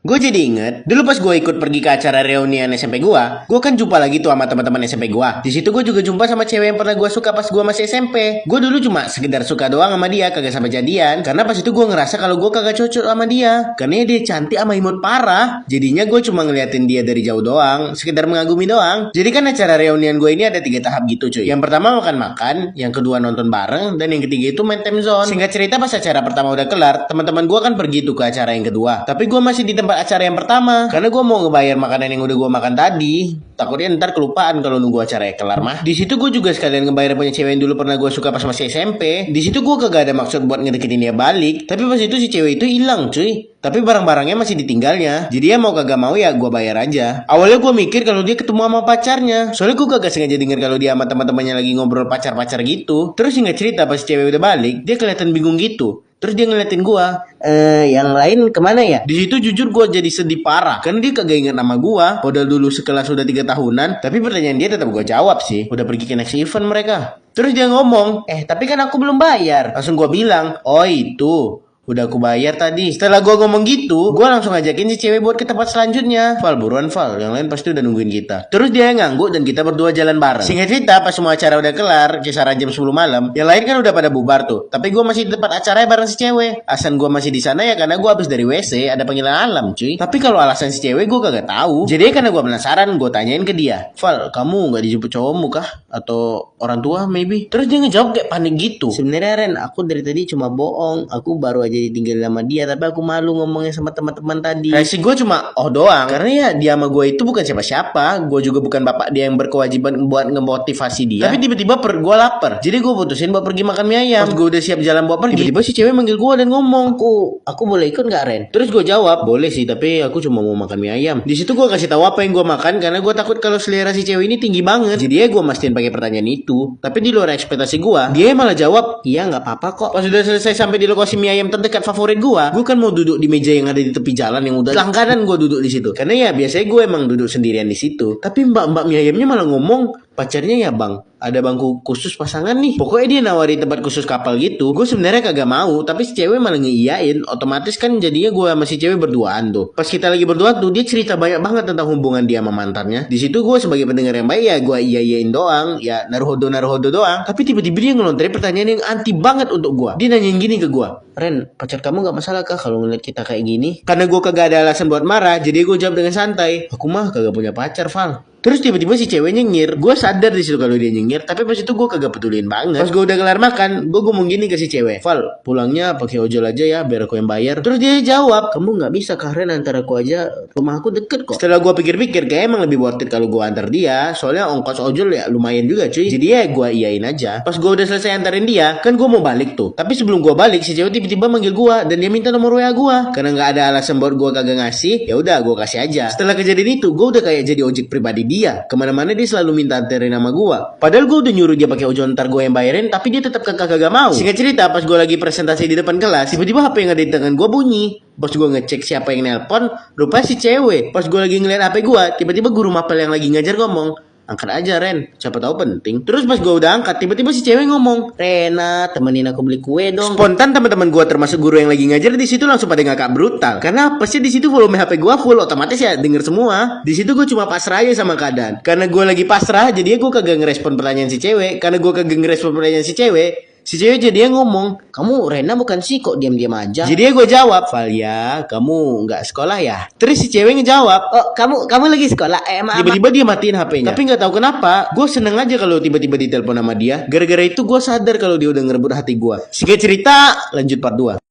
Gue jadi inget, dulu pas gue ikut pergi ke acara reunian SMP gue kan jumpa lagi tuh sama teman-teman SMP gue. Di situ gue juga jumpa sama cewek yang pernah gue suka pas gue masih SMP. Gue dulu cuma sekedar suka doang sama dia, kagak sampai jadian. Karena pas itu gue ngerasa kalau gue kagak cocok sama dia. Karena dia cantik sama imut parah. Jadinya gue cuma ngeliatin dia dari jauh doang, sekedar mengagumi doang. Jadi kan acara reunian gue ini ada 3 tahap gitu cuy. Yang pertama makan-makan, yang kedua nonton bareng, dan yang ketiga itu main time zone. Singkat cerita pas acara pertama udah kelar, teman-teman gue kan pergi tuh ke acara yang kedua. Tapi gue masih di tempat acara yang pertama karena gue mau ngebayar makanan yang udah gue makan tadi. Takutnya ntar kelupaan kalau nunggu acara kelar mah. Di situ gue juga sekalian ngebayar punya cewek yang dulu pernah gue suka pas masih SMP. Di situ gue kagak ada maksud buat ngedeketin dia balik. Tapi pas itu si cewek itu hilang cuy. Tapi barang-barangnya masih ditinggalnya. Jadi ya mau kagak mau ya gue bayar aja. Awalnya gue mikir kalau dia ketemu sama pacarnya. Soalnya gue kagak sengaja denger kalau dia sama teman-temannya lagi ngobrol pacar-pacar gitu. Terus ingat cerita pas cewek udah balik, dia kelihatan bingung gitu. Terus dia ngeliatin gua, yang lain kemana ya? Di situ jujur gua jadi sedih parah, karena dia kagak ingat nama gua. Padahal dulu sekelas udah 3 tahunan, tapi pertanyaan dia tetap gua jawab sih. Udah pergi ke next event mereka. Terus dia ngomong, tapi kan aku belum bayar. Langsung gua bilang, oh itu. Udah aku bayar tadi. Setelah gue ngomong gitu, gue langsung ngajakin si cewek buat ke tempat selanjutnya. Val, buruan Val, yang lain pasti udah nungguin kita. Terus dia ngangguk dan kita berdua jalan bareng. Singkat cerita, pas semua acara udah kelar, kisaran jam 10 malam, yang lain kan udah pada bubar tuh. Tapi gue masih di tempat acaranya bareng si cewek. Alasan gue masih di sana ya karena gue habis dari WC, ada panggilan alam cuy. Tapi kalau alasan si cewek gue kagak tahu. Jadi karena gue penasaran, gue tanyain ke dia, Val, kamu nggak dijemput cowokmu kah? Atau orang tua maybe? Terus dia ngejawab kayak panik gitu. Sebenarnya Ren, aku dari tadi cuma bohong. Aku baru aja ditinggal sama dia, tapi aku malu ngomongnya sama teman-teman tadi. Reaksi gue cuma oh doang, karena ya dia sama gue itu bukan siapa-siapa. Gue juga bukan bapak dia yang berkewajiban buat ngemotivasi dia. Tapi tiba-tiba gue lapar, jadi gue putusin buat pergi makan mie ayam. Pas gue udah siap jalan buat pergi, tiba-tiba si cewek manggil gue dan ngomong, aku boleh ikut nggak Ren? Terus gue jawab, boleh sih, tapi aku cuma mau makan mie ayam. Di situ gue kasih tahu apa yang gue makan karena gue takut kalau selera si cewek ini tinggi banget. Jadi ya gue mastiin pakai pertanyaan itu. Tapi di luar ekspektasi gue, dia malah jawab, iya nggak apa-apa kok. Pas udah selesai sampai di lokasi mie ayam terdekat favorit gue kan mau duduk di meja yang ada di tepi jalan yang udah langganan gue duduk di situ. Karena ya biasanya gue emang duduk sendirian di situ. Tapi mbak-mbak mie ayamnya malah ngomong, pacarnya ya bang, ada bangku khusus pasangan nih. Pokoknya dia nawarin tempat khusus kapal gitu. Gue sebenarnya kagak mau, tapi si cewek malah ngeiyain. Otomatis kan jadinya gue sama si cewek berduaan tuh. Pas kita lagi berduaan tuh, dia cerita banyak banget tentang hubungan dia sama mantannya. Di situ gue sebagai pendengar yang baik ya gue iyain doang, ya naruhodo doang. Tapi tiba-tiba dia ngelontarin pertanyaan yang anti banget untuk gue. Dia nanyain gini ke gue, Ren, pacar kamu gak masalah kah kalau ngeliat kita kayak gini? Karena gue kagak ada alasan buat marah, jadi gue jawab dengan santai, aku mah kagak punya pacar Val. Terus tiba-tiba si cewek nyengir. Gue sadar di situ kalau dia nyengir, tapi pas itu gue kagak pedulin banget. Pas gue udah kelar makan, gue ngomong gini ke si cewek, Val, pulangnya pakai ojol aja ya, biar aku yang bayar. Terus dia jawab, kamu nggak bisa Karen, antar aku aja, rumah aku deket kok. Setelah gue pikir-pikir, kayak emang lebih worth it kalau gue antar dia, soalnya ongkos ojol ya lumayan juga cuy. Jadi ya gue iyain aja. Pas gue udah selesai antarin dia, kan gue mau balik tuh. Tapi sebelum gue balik, si cewek tiba-tiba manggil gue dan dia minta nomor WA gue. Karena nggak ada alasan buat gue kagak ngasih, ya udah gue kasih aja. Setelah kejadian itu, gue udah kayak jadi ojek pribadi dia. Kemana-mana dia selalu minta anterin sama gua. Padahal gua udah nyuruh dia pakai ojol, ntar gua yang bayarin, tapi dia tetap kagak mau. Singkat cerita, pas gua lagi presentasi di depan kelas, tiba-tiba HP yang ada di tangan gua bunyi. Pas gua ngecek siapa yang nelpon, rupanya si cewek. Pas gua lagi ngeliat HP gua, tiba-tiba guru mapel yang lagi ngajar ngomong, angkat aja Ren, siapa tahu penting. Terus pas gue udah angkat, tiba-tiba si cewek ngomong, Rena, temenin aku beli kue dong. Spontan teman-teman gue termasuk guru yang lagi ngajar di situ langsung pada ngakak brutal. Karena pasti di situ volume HP gue full, otomatis ya denger semua. Di situ gue cuma pasrah aja sama keadaan. Karena gue lagi pasrah, jadinya gue kagak ngerespon pertanyaan si cewek. Karena gue kagak ngerespon pertanyaan si cewek jadinya ngomong, kamu Rena bukan sih kok diam-diam aja. Jadi gue jawab, Valia, kamu nggak sekolah ya? Terus si cewek ngejawab, oh kamu lagi sekolah? Maaf. Tiba-tiba dia matiin HP-nya. Tapi nggak tahu kenapa, gue seneng aja kalau tiba-tiba ditelepon sama dia. Gara-gara itu gue sadar kalau dia udah ngerebut hati gue. Singkat cerita, lanjut part 2.